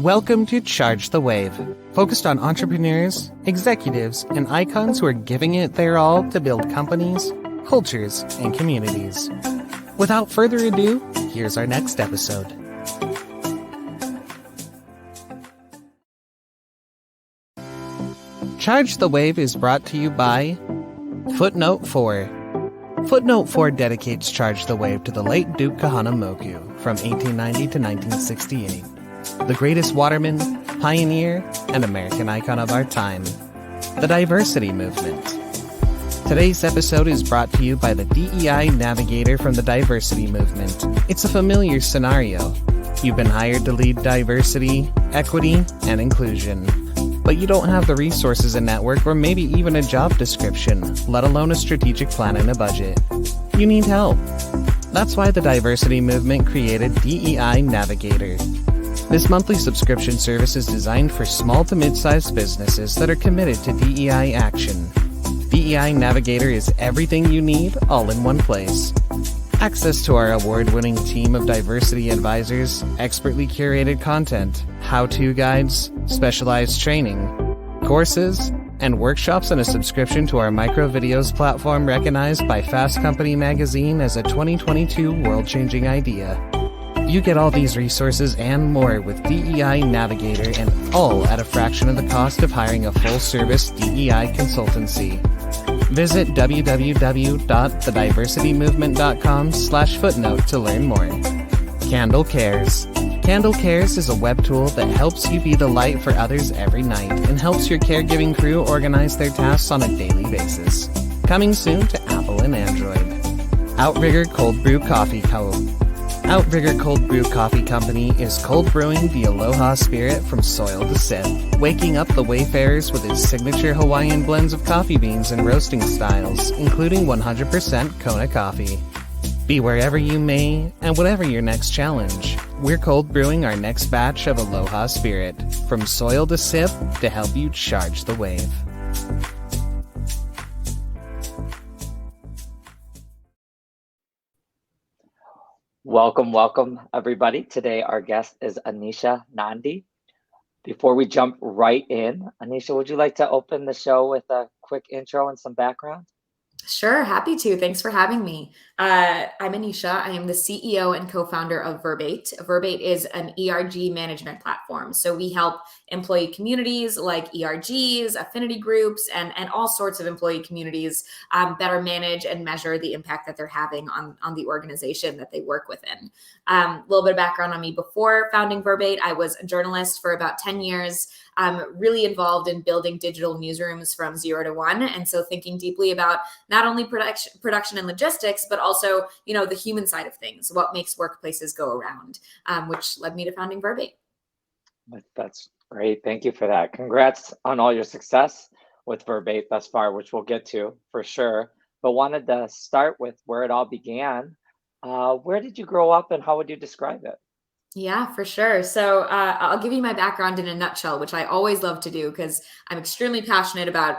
Welcome to Charge the Wave, focused on entrepreneurs, executives, and icons who are giving it their all to build companies, cultures, and communities. Without further ado, here's our next episode. Charge the Wave is brought to you by Footnote 4. Footnote 4 dedicates Charge the Wave to the late Duke Kahanamoku from 1890 to 1968, the greatest waterman, pioneer, and American icon of our time, the diversity movement. Today's episode is brought to you by the DEI Navigator from the diversity movement. It's a familiar scenario. You've been hired to lead diversity, equity, and inclusion, but you don't have the resources and network or maybe even a job description, let alone a strategic plan and a budget. You need help. That's why the diversity movement created DEI Navigator. This monthly subscription service is designed for small to mid-sized businesses that are committed to DEI action. DEI Navigator is everything you need all in one place. Access to our award-winning team of diversity advisors, expertly curated content, how-to guides, specialized training, courses, and workshops, and a subscription to our micro videos platform recognized by Fast Company magazine as a 2022 world-changing idea. You get all these resources and more with DEI Navigator, and all at a fraction of the cost of hiring a full-service DEI consultancy. Visit www.thediversitymovement.com/footnote to learn more. Candle Cares. Candle Cares is a web tool that helps you be the light for others every night and helps your caregiving crew organize their tasks on a daily basis. Coming soon to Apple and Android. Outrigger Cold Brew Coffee Co. Outrigger Cold Brew Coffee Company is cold brewing the Aloha spirit from soil to sip, waking up the wayfarers with its signature Hawaiian blends of coffee beans and roasting styles, including 100% Kona coffee. Be wherever you may, and whatever your next challenge, we're cold brewing our next batch of Aloha spirit, from soil to sip, to help you charge the wave. Welcome, everybody. Today, our guest is Anisha Nandi. Before we jump right in, Anisha, would you like to open the show with a quick intro and some background? Sure, happy to. Thanks for having me. I'm Anisha. I am the CEO and co-founder of Verbate. Verbate is an ERG management platform. So we help employee communities like ERGs, affinity groups, and all sorts of employee communities better manage and measure the impact that they're having on the organization that they work within. A little bit of background on me. Before founding Verbate, I was a journalist for about 10 years. Really involved in building digital newsrooms from 0 to 1. And so thinking deeply about not only production and logistics, but also, the human side of things, what makes workplaces go around, which led me to founding Verbate. That's great. Thank you for that. Congrats on all your success with Verbate thus far, which we'll get to for sure. But wanted to start with where it all began. Where did you grow up and how would you describe it? Yeah, for sure. So I'll give you my background in a nutshell, which I always love to do because I'm extremely passionate about,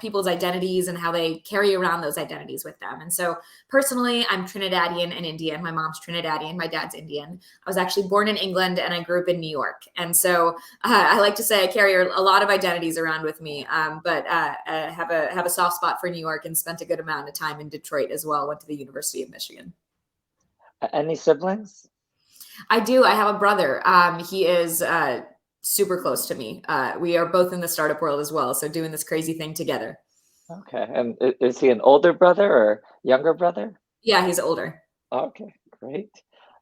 people's identities and how they carry around those identities with them. And so personally, I'm Trinidadian and Indian. My mom's Trinidadian, my dad's Indian. I was actually born in England and I grew up in New York. And so I like to say I carry a lot of identities around with me, but I have a soft spot for New York and spent a good amount of time in Detroit as well. Went to the University of Michigan. Any siblings? I do. I have a brother. He is super close to me. We are both in the startup world as well. So doing this crazy thing together. Okay. And is he an older brother or younger brother? Yeah, he's older. Okay, great.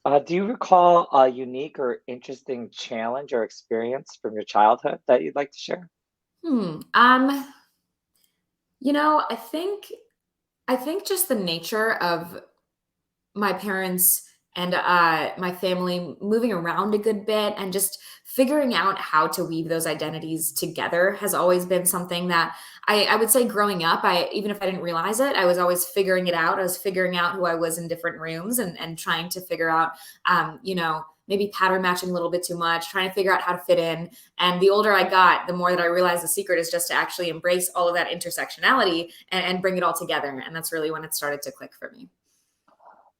Do you recall a unique or interesting challenge or experience from your childhood that you'd like to share? I think just the nature of my parents and my family moving around a good bit and just figuring out how to weave those identities together has always been something that I would say growing up, even if I didn't realize it, I was always figuring it out. I was figuring out who I was in different rooms and trying to figure out, maybe pattern matching a little bit too much, trying to figure out how to fit in. And the older I got, the more that I realized the secret is just to actually embrace all of that intersectionality and bring it all together. And that's really when it started to click for me.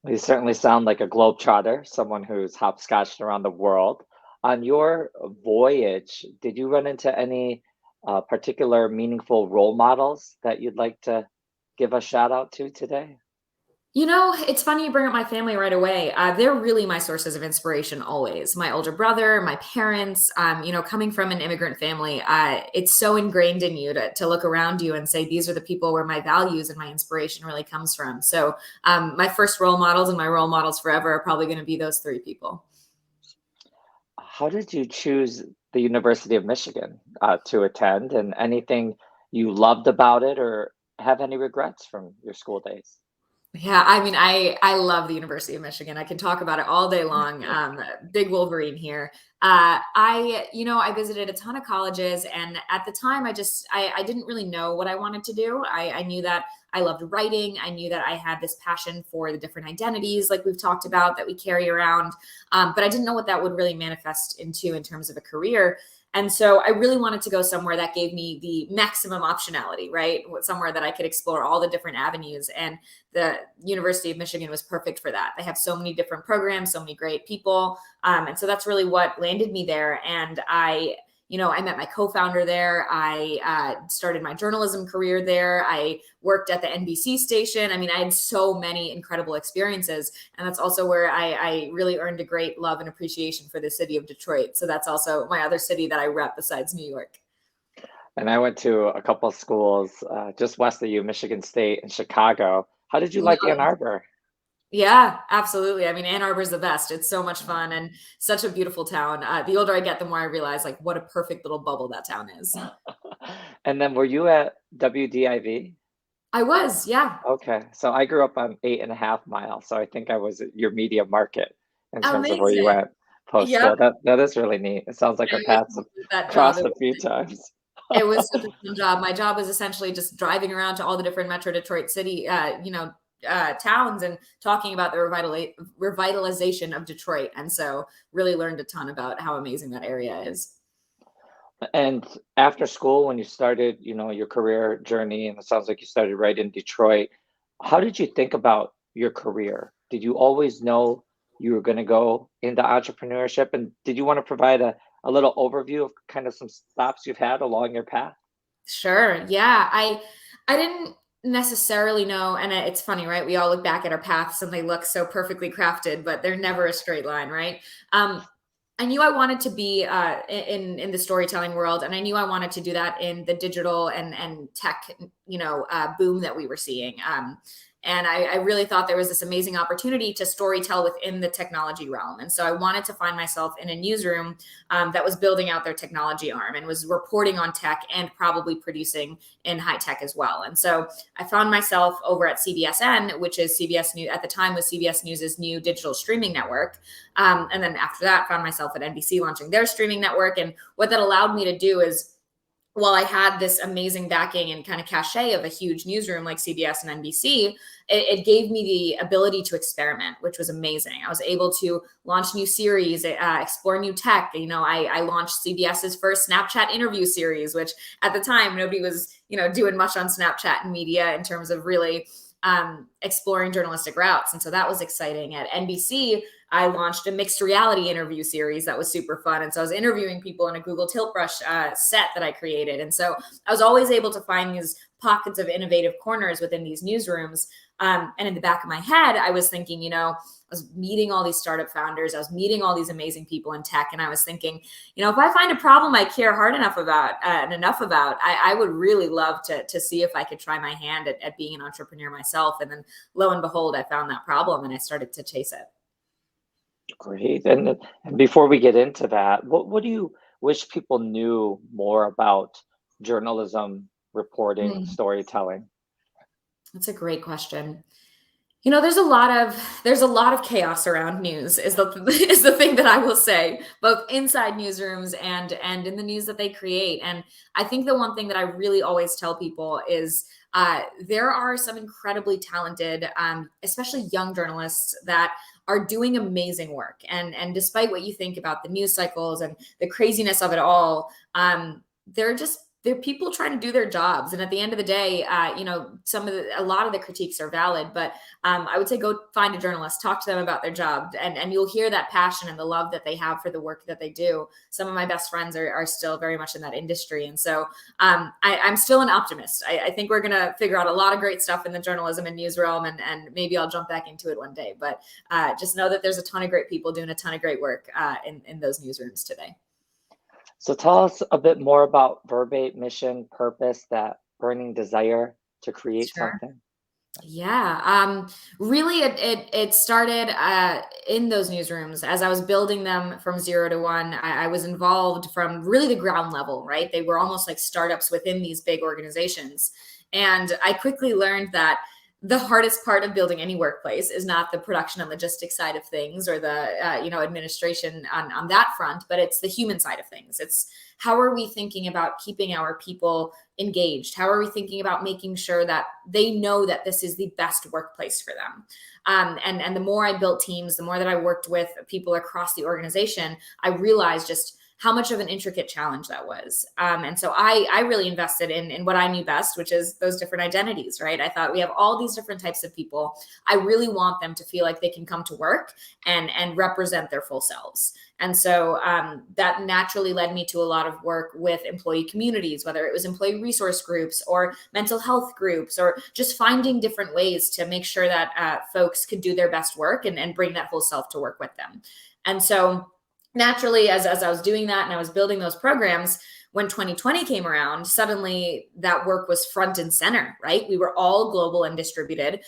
You certainly sound like a globetrotter, someone who's hopscotched around the world. On your voyage, did you run into any particular meaningful role models that you'd like to give a shout out to today? It's funny you bring up my family right away. They're really my sources of inspiration always. My older brother, my parents, coming from an immigrant family, it's so ingrained in you to look around you and say, these are the people where my values and my inspiration really comes from. So my first role models and my role models forever are probably going to be those three people. How did you choose the University of Michigan to attend, and anything you loved about it or have any regrets from your school days? Yeah, I mean, I love the University of Michigan. I can talk about it all day long. Big Wolverine here. I visited a ton of colleges, and at the time, I didn't really know what I wanted to do. I knew that I loved writing. I knew that I had this passion for the different identities, like we've talked about, that we carry around. But I didn't know what that would really manifest into in terms of a career. And so I really wanted to go somewhere that gave me the maximum optionality, right? Somewhere that I could explore all the different avenues. And the University of Michigan was perfect for that. They have so many different programs, so many great people. And so that's really what landed me there. And I met my co-founder there. I started my journalism career there. I worked at the NBC station. I mean, I had so many incredible experiences. And that's also where I really earned a great love and appreciation for the city of Detroit. So that's also my other city that I rep besides New York. And I went to a couple of schools just west of you, Michigan State and Chicago. How did you like Ann Arbor? Yeah, absolutely. I mean, Ann Arbor's the best. It's so much fun and such a beautiful town. The older I get, the more I realize like what a perfect little bubble that town is. And then were you at WDIV? I was, yeah. Okay, so I grew up on 8.5 miles, so I think I was at your media market in terms of where you Amazing. went post Yep. school. That is really neat. It sounds like our Very much paths have that job. crossed a few times. It was such a fun job. My job was essentially just driving around to all the different Metro Detroit city, towns and talking about the revitalization of Detroit. And so really learned a ton about how amazing that area is. And after school, when you started, your career journey, and it sounds like you started right in Detroit, how did you think about your career? Did you always know you were going to go into entrepreneurship? And did you want to provide a little overview of kind of some stops you've had along your path? Sure. Yeah. I didn't necessarily know. And it's funny, right? We all look back at our paths and they look so perfectly crafted, but they're never a straight line, right? I knew I wanted to be in the storytelling world, and I knew I wanted to do that in the digital and tech, boom that we were seeing. And I really thought there was this amazing opportunity to storytell within the technology realm. And so I wanted to find myself in a newsroom that was building out their technology arm and was reporting on tech and probably producing in high tech as well. And so I found myself over at CBSN, which is CBS News at the time was CBS News's new digital streaming network. And then after that, found myself at NBC launching their streaming network. And what that allowed me to do is, while I had this amazing backing and kind of cachet of a huge newsroom like CBS and NBC, it gave me the ability to experiment, which was amazing. I was able to launch new series, explore new tech. I launched CBS's first Snapchat interview series, which at the time nobody was, doing much on Snapchat and media in terms of really exploring journalistic routes. And so that was exciting. At NBC, I launched a mixed reality interview series that was super fun. And so I was interviewing people in a Google Tilt Brush set that I created. And so I was always able to find these pockets of innovative corners within these newsrooms. And in the back of my head, I was thinking, I was meeting all these startup founders. I was meeting all these amazing people in tech. And I was thinking, if I find a problem I care hard enough about I would really love to see if I could try my hand at being an entrepreneur myself. And then lo and behold, I found that problem and I started to chase it. Great. And before we get into that, what do you wish people knew more about journalism, reporting, storytelling? That's a great question. There's a lot of chaos around news is the thing that I will say, both inside newsrooms and in the news that they create. And I think the one thing that I really always tell people is there are some incredibly talented, especially young journalists that are doing amazing work. And despite what you think about the news cycles and the craziness of it all, they're just they're people trying to do their jobs. And at the end of the day, a lot of the critiques are valid, but I would say go find a journalist, talk to them about their job, and you'll hear that passion and the love that they have for the work that they do. Some of my best friends are still very much in that industry. And so I'm still an optimist. I think we're going to figure out a lot of great stuff in the journalism and news realm, and maybe I'll jump back into it one day. But just know that there's a ton of great people doing a ton of great work in those newsrooms today. So tell us a bit more about Verbate mission, purpose, that burning desire to create Sure. something. Yeah. Really, it started in those newsrooms as I was building them from 0 to 1. I was involved from really the ground level, right? They were almost like startups within these big organizations. And I quickly learned that the hardest part of building any workplace is not the production and logistics side of things or the administration on that front, but it's the human side of things. It's how are we thinking about keeping our people engaged? How are we thinking about making sure that they know that this is the best workplace for them? And the more I built teams, the more that I worked with people across the organization, I realized just how much of an intricate challenge that was. And so I really invested in what I knew best, which is those different identities, right? I thought we have all these different types of people. I really want them to feel like they can come to work and represent their full selves. And so that naturally led me to a lot of work with employee communities, whether it was employee resource groups or mental health groups, or just finding different ways to make sure that folks could do their best work and bring that whole self to work with them. And so naturally, as I was doing that and I was building those programs, when 2020 came around, suddenly that work was front and center, right? We were all global and distributed.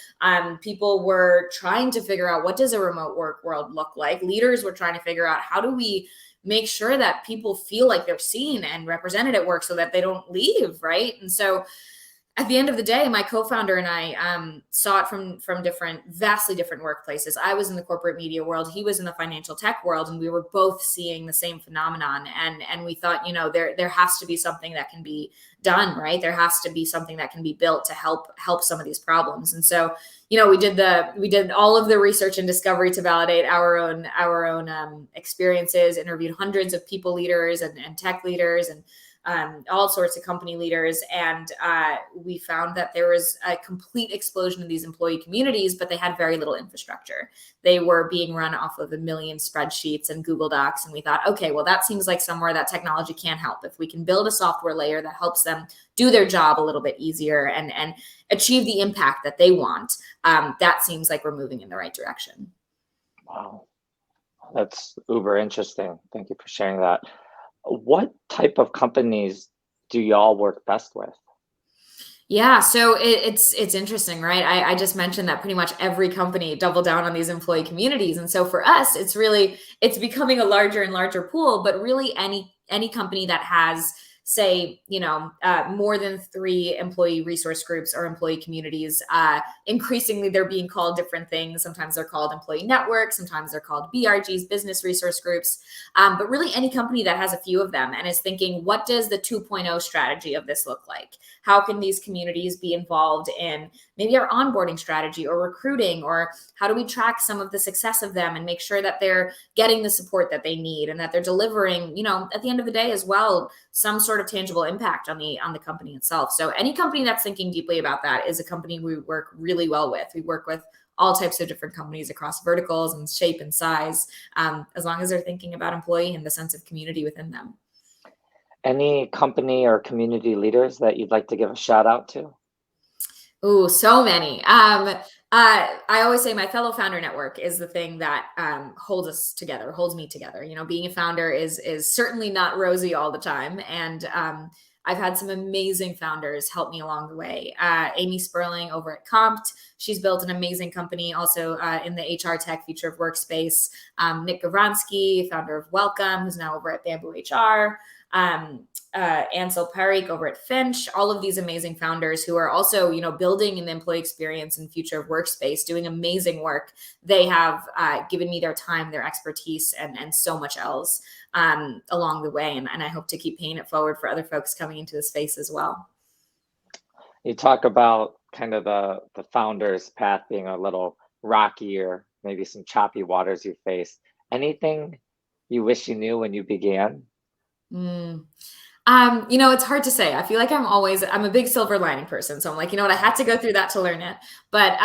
People were trying to figure out, what does a remote work world look like? Leaders were trying to figure out, how do we make sure that people feel like they're seen and represented at work so that they don't leave, right? And so at the end of the day, my co-founder and I saw it from vastly different workplaces. I was in the corporate media world. He was in the financial tech world, and we were both seeing the same phenomenon. And we thought, there has to be something that can be done, right? There has to be something that can be built to help some of these problems. And so, we did all of the research and discovery to validate our own experiences. Interviewed hundreds of people leaders and tech leaders and all sorts of company leaders. And we found that there was a complete explosion of these employee communities, but they had very little infrastructure. They were being run off of a million spreadsheets and Google Docs. And we thought, okay, well, that seems like somewhere that technology can help. If we can build a software layer that helps them do their job a little bit easier and achieve the impact that they want, that seems like we're moving in the right direction. Wow. That's uber interesting. Thank you for sharing that. What type of companies do y'all work best with? Yeah, so it's interesting, right? I just mentioned that pretty much every company doubled down on these employee communities. And so for us, it's becoming a larger and larger pool, but really any company that has, say, more than 3 employee resource groups or employee communities. Increasingly, they're being called different things. Sometimes they're called employee networks. Sometimes they're called BRGs, business resource groups. But really any company that has a few of them and is thinking, what does the 2.0 strategy of this look like? How can these communities be involved in maybe our onboarding strategy or recruiting, or how do we track some of the success of them and make sure that they're getting the support that they need and that they're delivering, at the end of the day as well, some sort of tangible impact on the company itself. So any company that's thinking deeply about that is a company we work really well with. We work with all types of different companies across verticals and shape and size, as long as they're thinking about employee and the sense of community within them. Any company or community leaders that you'd like to give a shout out to? Oh, so many. I always say my fellow founder network is the thing that holds us together, holds me together. Being a founder is certainly not rosy all the time. And I've had some amazing founders help me along the way. Amy Sperling over at Compt, she's built an amazing company also in the HR tech future of workspace. Nick Gavransky, founder of Welcome, who's now over at Bamboo HR. Ansel Parikh over at Finch, all of these amazing founders who are also, building an employee experience and future of workspace, doing amazing work. They have given me their time, their expertise, and so much else along the way. And I hope to keep paying it forward for other folks coming into the space as well. You talk about kind of the founder's path being a little rockier, maybe some choppy waters you faced. Anything you wish you knew when you began? It's hard to say. I feel like I'm a big silver lining person. So I'm like, you know what, I had to go through that to learn it. But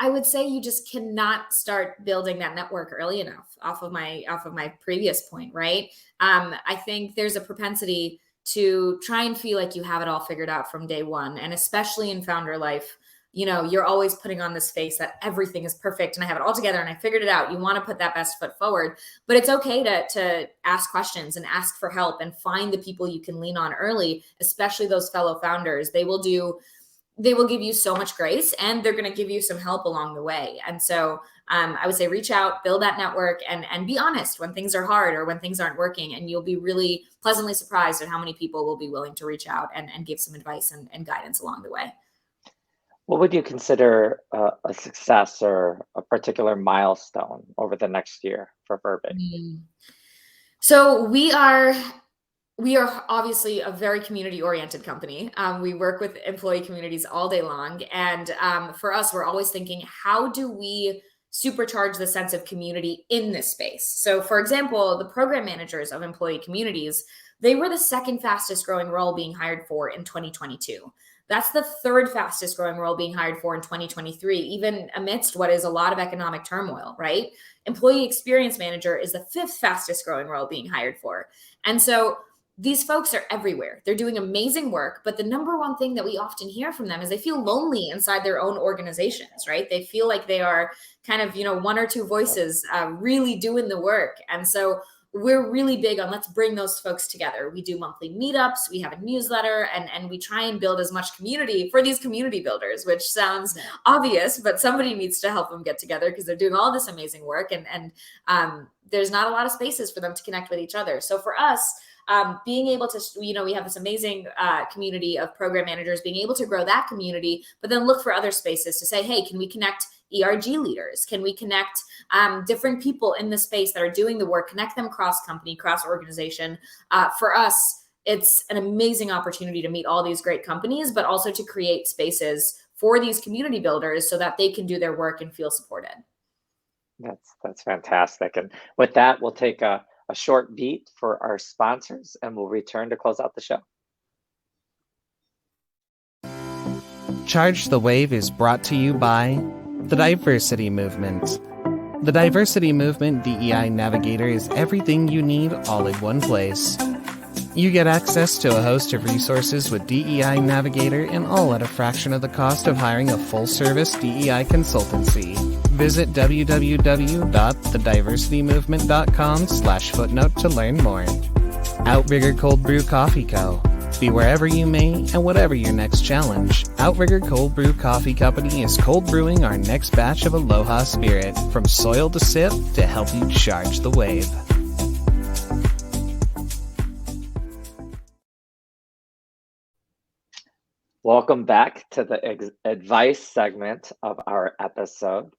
I would say you just cannot start building that network early enough off of my previous point, right? I think there's a propensity to try and feel like you have it all figured out from day one. And especially in founder life, you're always putting on this face that everything is perfect and I have it all together and I figured it out. You want to put that best foot forward, but it's okay to ask questions and ask for help and find the people you can lean on early, especially those fellow founders. They will give you so much grace and they're going to give you some help along the way. And so I would say reach out, build that network, and be honest when things are hard or when things aren't working. And you'll be really pleasantly surprised at how many people will be willing to reach out and give some advice and guidance along the way. What would you consider a success or a particular milestone over the next year for Verbate? So we are obviously a very community-oriented company. We work with employee communities all day long. And for us, we're always thinking, how do we supercharge the sense of community in this space? So for example, the program managers of employee communities, they were the second fastest growing role being hired for in 2022. That's the third fastest growing role being hired for in 2023, even amidst what is a lot of economic turmoil, right? Employee experience manager is the fifth fastest growing role being hired for. And so these folks are everywhere. They're doing amazing work, but the number one thing that we often hear from them is they feel lonely inside their own organizations, right? They feel like they are kind of, one or two voices really doing the work. And so we're really big on let's bring those folks together. We do monthly meetups, we have a newsletter, and we try and build as much community for these community builders, which sounds obvious, but somebody needs to help them get together because they're doing all this amazing work, and there's not a lot of spaces for them to connect with each other. So for us, being able to, we have this amazing community of program managers, being able to grow that community, but then look for other spaces to say, hey, can we connect ERG leaders? Can we connect different people in the space that are doing the work, connect them cross company, cross organization? For us, it's an amazing opportunity to meet all these great companies, but also to create spaces for these community builders so that they can do their work and feel supported. That's fantastic. And with that, we'll take a short beat for our sponsors and we'll return to close out the show. Charge the Wave is brought to you by the Diversity Movement. The Diversity Movement DEI Navigator is everything you need all in one place. You get access to a host of resources with DEI Navigator and all at a fraction of the cost of hiring a full-service DEI consultancy. Visit www.thediversitymovement.com/footnote to learn more. Outrigger Cold Brew Coffee Co. Be wherever you may and whatever your next challenge, Outrigger Cold Brew Coffee Company is cold brewing our next batch of Aloha Spirit from soil to sip to help you charge the wave. Welcome back to the advice segment of our episode.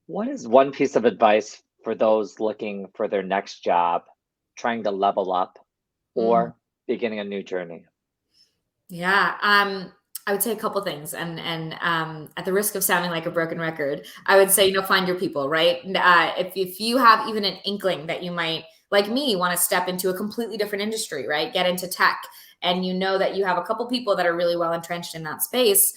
What is one piece of advice for those looking for their next job, trying to level up, or beginning a new journey? Yeah, I would say a couple things, and at the risk of sounding like a broken record, I would say, find your people, right? If you have even an inkling that you might, like me, want to step into a completely different industry, right? Get into tech, and that you have a couple people that are really well entrenched in that space,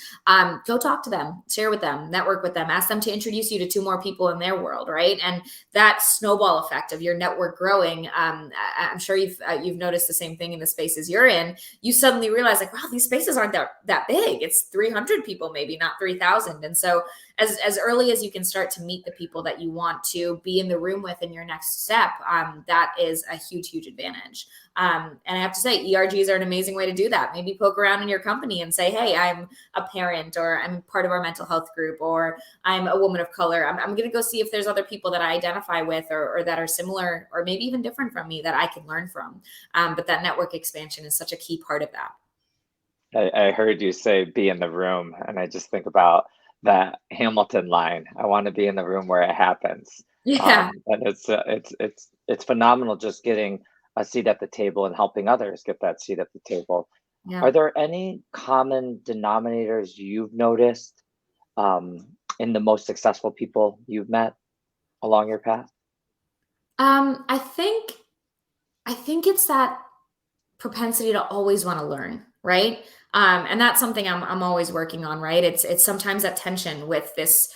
go talk to them, share with them, network with them, ask them to introduce you to two more people in their world, right? And that snowball effect of your network growing, I'm sure you've noticed the same thing in the spaces you're in. You suddenly realize, like, wow, these spaces aren't that big. It's 300 people, maybe not 3,000. And so as early as you can start to meet the people that you want to be in the room with in your next step, that is a huge advantage. And I have to say, ERGs are an amazing way to do that. Maybe poke around in your company and say, hey, I'm a parent, or I'm part of our mental health group, or I'm a woman of color. I'm going to go see if there's other people that I identify with or that are similar or maybe even different from me that I can learn from. But that network expansion is such a key part of that. I heard you say be in the room, and I just think about that Hamilton line. I want to be in the room where it happens. Yeah. And it's phenomenal just getting a seat at the table and helping others get that seat at the table. Yeah. Are there any common denominators you've noticed in the most successful people you've met along your path? I think it's that propensity to always want to learn, right? And that's something I'm always working on, right? It's sometimes that tension with this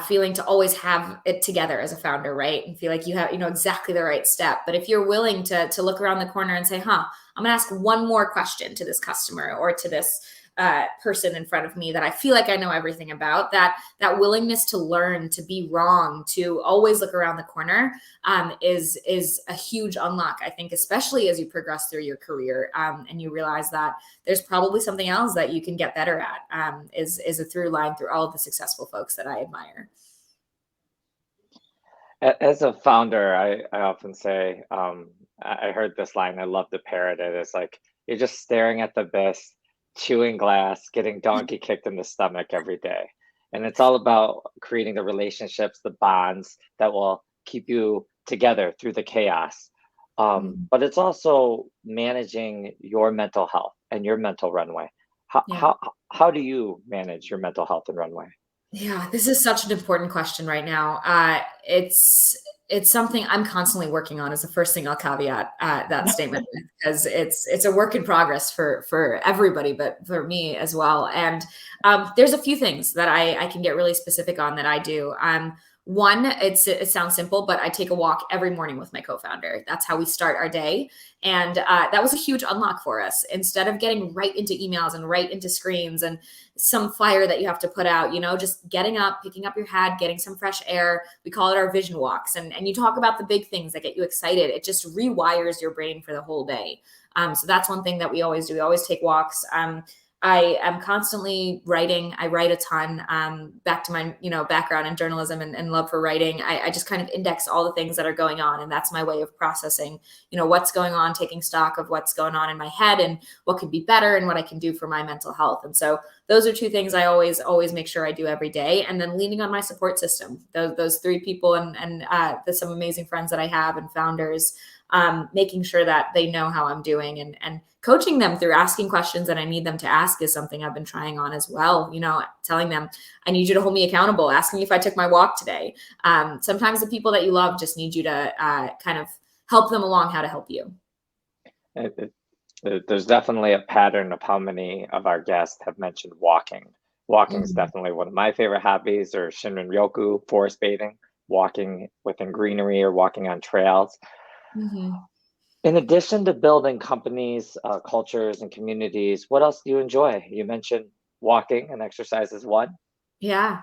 feeling to always have it together as a founder, right? And feel like you know exactly the right step. But if you're willing to look around the corner and say, I'm gonna ask one more question to this customer or to this person in front of me that I feel like I know everything about, that willingness to learn, to be wrong, to always look around the corner is a huge unlock, I think, especially as you progress through your career and you realize that there's probably something else that you can get better at, is a through line through all of the successful folks that I admire. As a founder, I often say, I heard this line, I love to parrot it. It's like, you're just staring at the abyss, chewing glass, getting donkey kicked in the stomach every day. And it's all about creating the relationships, the bonds that will keep you together through the chaos. But it's also managing your mental health and your mental runway. How, Yeah. how, how do you manage your mental health and runway? Yeah, this is such an important question right now. It's something I'm constantly working on. Is the first thing I'll caveat that statement with, because it's a work in progress for everybody, but for me as well. And there's a few things that I can get really specific on that I do. One, it sounds simple, but I take a walk every morning with my co-founder. That's how we start our day. And that was a huge unlock for us. Instead of getting right into emails and right into screens and some flyer that you have to put out, just getting up, picking up your hat, getting some fresh air. We call it our vision walks. And you talk about the big things that get you excited. It just rewires your brain for the whole day. So that's one thing that we always do. We always take walks. I am constantly writing. I write a ton, back to my, background in journalism and love for writing. I just kind of index all the things that are going on. And that's my way of processing, what's going on, taking stock of what's going on in my head and what could be better and what I can do for my mental health. And so those are two things I always make sure I do every day. And then leaning on my support system, those three people and there's some amazing friends that I have and founders, making sure that they know how I'm doing and coaching them through asking questions that I need them to ask is something I've been trying on as well. Telling them, I need you to hold me accountable, asking me if I took my walk today. Sometimes the people that you love just need you to kind of help them along how to help you. There's definitely a pattern of how many of our guests have mentioned walking. Walking is definitely one of my favorite hobbies, or Shinrin-ryoku, forest bathing, walking within greenery or walking on trails. In addition to building companies, cultures, and communities, what else do you enjoy? You mentioned walking and exercise is one. Yeah.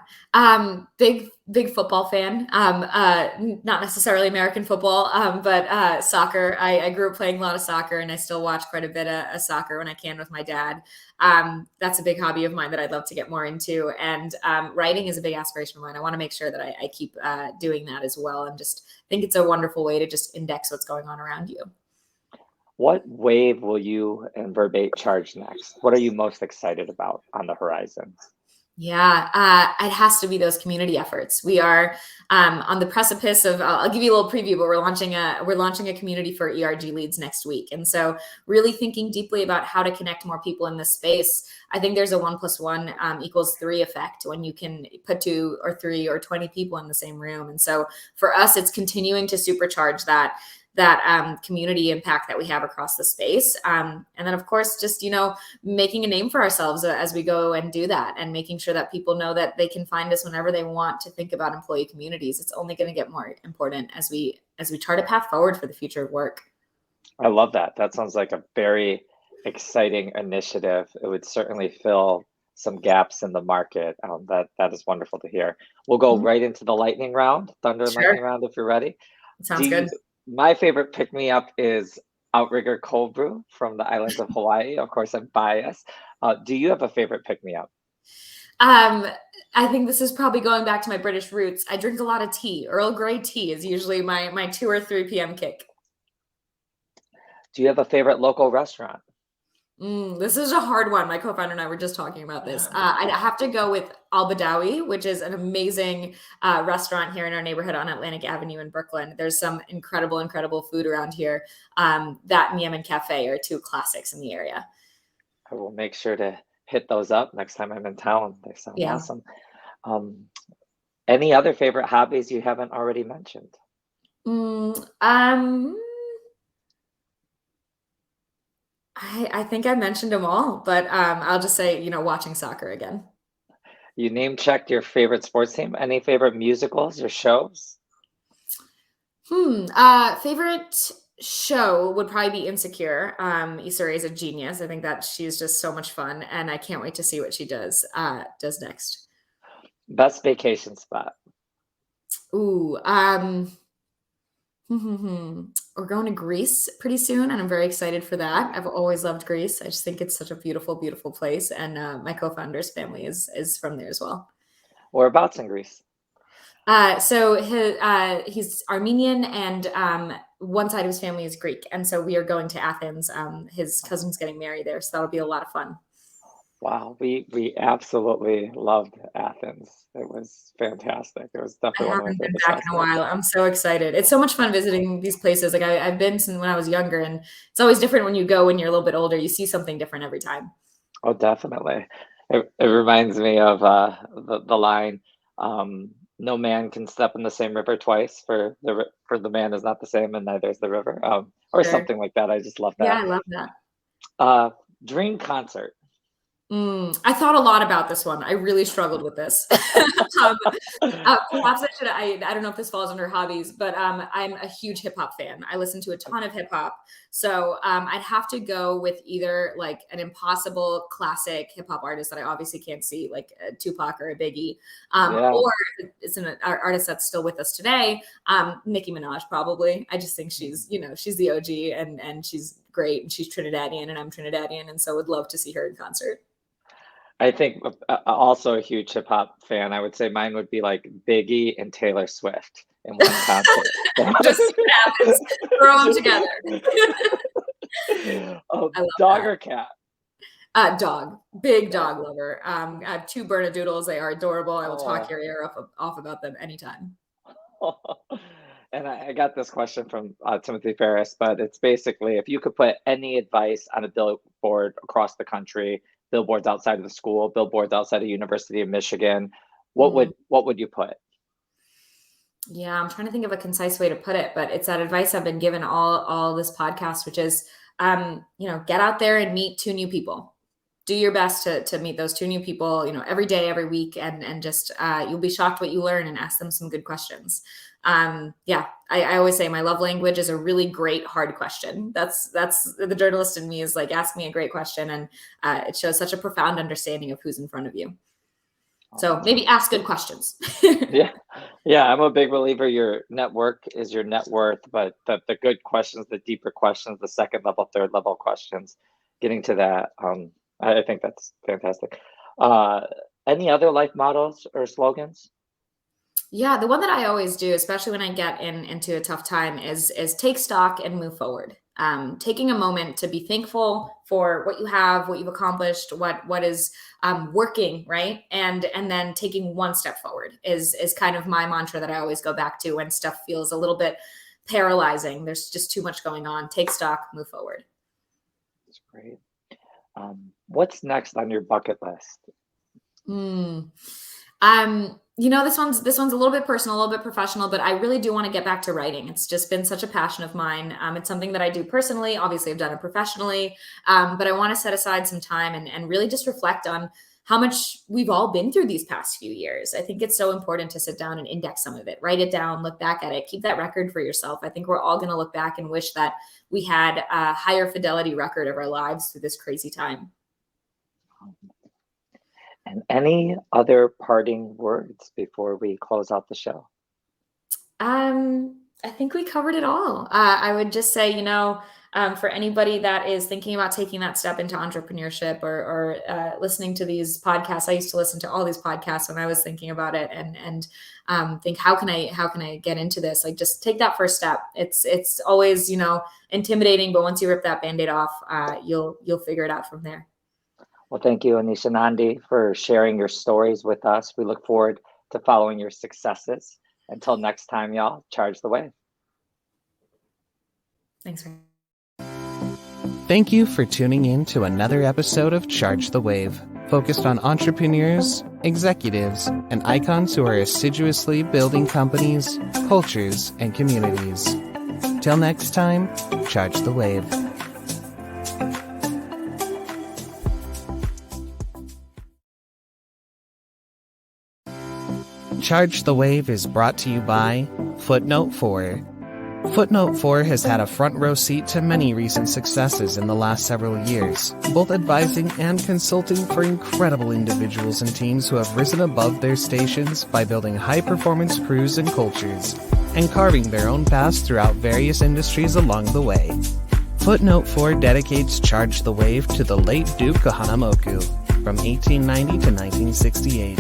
Big football fan. Not necessarily American football, but soccer. I grew up playing a lot of soccer and I still watch quite a bit of soccer when I can with my dad. That's a big hobby of mine that I'd love to get more into. And writing is a big aspiration of mine. I want to make sure that I keep doing that as well. And just think it's a wonderful way to just index what's going on around you. What wave will you and Verbate charge next? What are you most excited about on the horizon? Yeah, it has to be those community efforts. We are on the precipice of. I'll give you a little preview, but we're launching a community for ERG leads next week, and so really thinking deeply about how to connect more people in this space. I think there's a 1 + 1 = 3 effect when you can put 2 or 3 or 20 people in the same room, and so for us, it's continuing to supercharge that community impact that we have across the space. And then of course, just, making a name for ourselves as we go and do that and making sure that people know that they can find us whenever they want to think about employee communities. It's only going to get more important as we chart a path forward for the future of work. I love that. That sounds like a very exciting initiative. It would certainly fill some gaps in the market. That is wonderful to hear. We'll go right into the lightning round, thunder and lightning round, if you're ready. Sounds good. My favorite pick-me-up is Outrigger cold brew from the islands of Hawaii. Of course, I'm biased. Do you have a favorite pick-me-up? I think this is probably going back to my British roots. I drink a lot of tea. Earl Grey tea is usually my 2 or 3 p.m. kick. Do you have a favorite local restaurant? This is a hard one. My co-founder and I were just talking about this. I'd have to go with Al Badawi, which is an amazing restaurant here in our neighborhood on Atlantic Avenue in Brooklyn. There's some incredible food around here. That and Yemen Cafe are 2 classics in the area. I will make sure to hit those up next time I'm in town. They sound awesome. Any other favorite hobbies you haven't already mentioned? I think I mentioned them all, but I'll just say, watching soccer again. You name checked your favorite sports team. Any favorite musicals or shows? Favorite show would probably be Insecure. Issa Rae is a genius. I think that she's just so much fun, and I can't wait to see what she does next. Best vacation spot. Ooh, we're going to Greece pretty soon, and I'm very excited for that. I've always loved Greece. I just think it's such a beautiful, beautiful place, and my co-founder's family is from there as well. Whereabouts in Greece? So he's Armenian, and one side of his family is Greek, and so we are going to Athens. His cousin's getting married there, so that'll be a lot of fun. Wow, we absolutely loved Athens. It was fantastic. It was I definitely one of my haven't been favorite back in a while. I'm so excited. It's so much fun visiting these places. Like I've been since when I was younger, and it's always different when you go when you're a little bit older. You see something different every time. Oh, definitely. It reminds me of the line, "No man can step in the same river twice, for the man is not the same, and neither is the river," or Sure. something like that. I just love Yeah, that. I love that. Dream concert. I thought a lot about this one. I really struggled with this. Perhaps I don't know if this falls under hobbies, but I'm a huge hip hop fan. I listen to a ton of hip hop. So I'd have to go with either like an impossible classic hip hop artist that I obviously can't see, like a Tupac or a Biggie, Yeah. or it's an artist that's still with us today, Nicki Minaj probably. I just think she's the OG, and she's great, and she's Trinidadian, and I'm Trinidadian, and so would love to see her in concert. I think also a huge hip hop fan. I would say mine would be like Biggie and Taylor Swift in one concert. Just see what happens. Throw them together. Oh, I love dog that. or cat? Dog, big dog lover. I have two Bernedoodles. They are adorable. I will talk Oh. your ear off about them anytime. And I got this question from Timothy Ferris, but it's basically if you could put any advice on a billboard across the country, billboards outside of the school, billboards outside of University of Michigan, what would you put? Yeah, I'm trying to think of a concise way to put it, but it's that advice I've been given all this podcast, which is, get out there and meet two new people. Do your best to meet those two new people, every day, every week, and just you'll be shocked what you learn, and ask them some good questions. I always say my love language is a really great hard question. That's the journalist in me is like, ask me a great question, and it shows such a profound understanding of who's in front of you. So maybe ask good questions. Yeah, I'm a big believer your network is your net worth, but the good questions, the deeper questions, the second level, third level questions, getting to that, I think that's fantastic. Any other life mottos or slogans? Yeah, the one that I always do, especially when I get into a tough time, is take stock and move forward. Taking a moment to be thankful for what you have, what you've accomplished, what is working, right? And then taking one step forward is kind of my mantra that I always go back to when stuff feels a little bit paralyzing. There's just too much going on. Take stock, move forward. That's great. What's next on your bucket list? This one's a little bit personal, a little bit professional, but I really do want to get back to writing. It's just been such a passion of mine. It's something that I do personally. Obviously, I've done it professionally, but I want to set aside some time and really just reflect on how much we've all been through these past few years. I think it's so important to sit down and index some of it, write it down, look back at it, keep that record for yourself. I think we're all going to look back and wish that we had a higher fidelity record of our lives through this crazy time. And any other parting words before we close out the show? I think we covered it all. I would just say, for anybody that is thinking about taking that step into entrepreneurship or listening to these podcasts, I used to listen to all these podcasts when I was thinking about it and think, how can I get into this? Like, just take that first step. It's always, intimidating, but once you rip that Band-Aid off, you'll figure it out from there. Well, thank you, Anisha Nandi, for sharing your stories with us. We look forward to following your successes. Until next time, y'all, charge the wave. Thanks, Ray. Thank you for tuning in to another episode of Charge the Wave, focused on entrepreneurs, executives, and icons who are assiduously building companies, cultures, and communities. Till next time, charge the wave. Charge the Wave is brought to you by Footnote 4. Footnote 4 has had a front row seat to many recent successes in the last several years, both advising and consulting for incredible individuals and teams who have risen above their stations by building high-performance crews and cultures, and carving their own paths throughout various industries along the way. Footnote 4 dedicates Charge the Wave to the late Duke Kahanamoku from 1890 to 1968,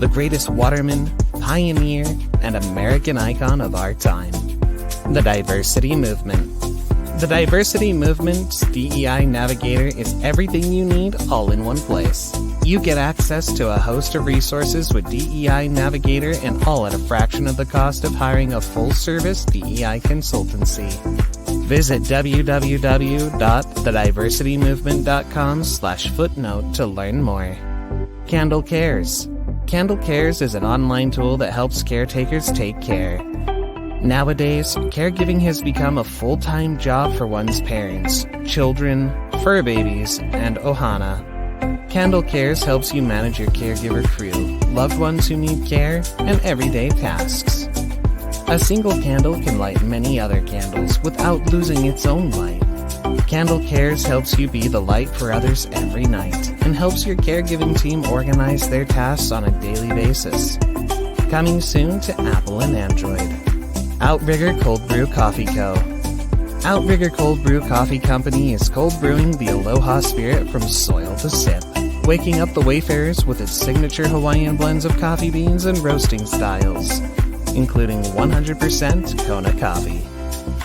the greatest waterman, pioneer, and American icon of our time. The Diversity Movement. The Diversity Movement's DEI Navigator is everything you need all in one place. You get access to a host of resources with DEI Navigator and all at a fraction of the cost of hiring a full-service DEI consultancy. Visit www.thediversitymovement.com/footnote to learn more. Candle Cares. Candle Cares is an online tool that helps caretakers take care. Nowadays, caregiving has become a full-time job for one's parents, children, fur babies, and ohana. Candle Cares helps you manage your caregiver crew, loved ones who need care, and everyday tasks. A single candle can light many other candles without losing its own light. Candle Cares helps you be the light for others every night and helps your caregiving team organize their tasks on a daily basis. Coming soon to Apple and Android. Outrigger Cold Brew Coffee Co. Outrigger Cold Brew Coffee Company is cold brewing the Aloha spirit from soil to sip, waking up the wayfarers with its signature Hawaiian blends of coffee beans and roasting styles, including 100% Kona coffee.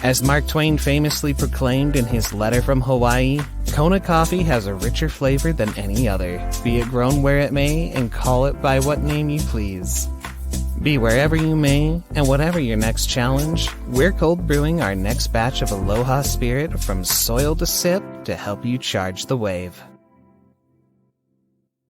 As Mark Twain famously proclaimed in his letter from Hawaii, Kona coffee has a richer flavor than any other, be it grown where it may, and call it by what name you please. Be wherever you may, and whatever your next challenge, we're cold brewing our next batch of Aloha spirit from soil to sip to help you charge the wave.